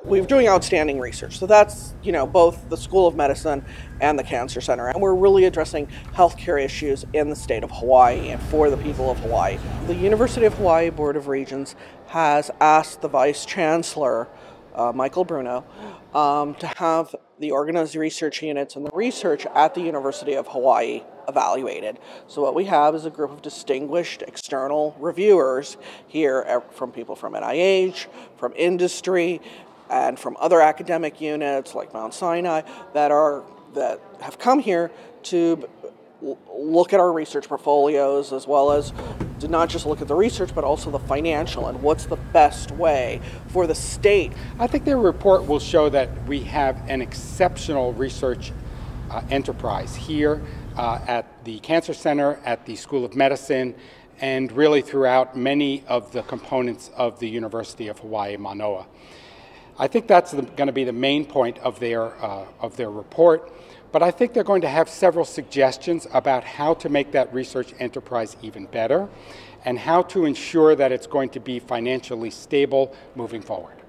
we're doing outstanding research. So that's, both the School of Medicine and the Cancer Center. And we're really addressing healthcare issues in the state of Hawaii and for the people of Hawaii. The University of Hawaii Board of Regents has asked the Vice Chancellor, Michael Bruno, to have the organized research units and the research at the University of Hawaii evaluated. So what we have is a group of distinguished external reviewers here from people from NIH, from industry, and from other academic units like Mount Sinai that have come here to look at our research portfolios, as well as to not just look at the research, but also the financial and what's the best way for the state. I think their report will show that we have an exceptional research enterprise here at the Cancer Center, at the School of Medicine, and really throughout many of the components of the University of Hawaii Manoa. I think that's going to be the main point of their report. But I think they're going to have several suggestions about how to make that research enterprise even better and how to ensure that it's going to be financially stable moving forward.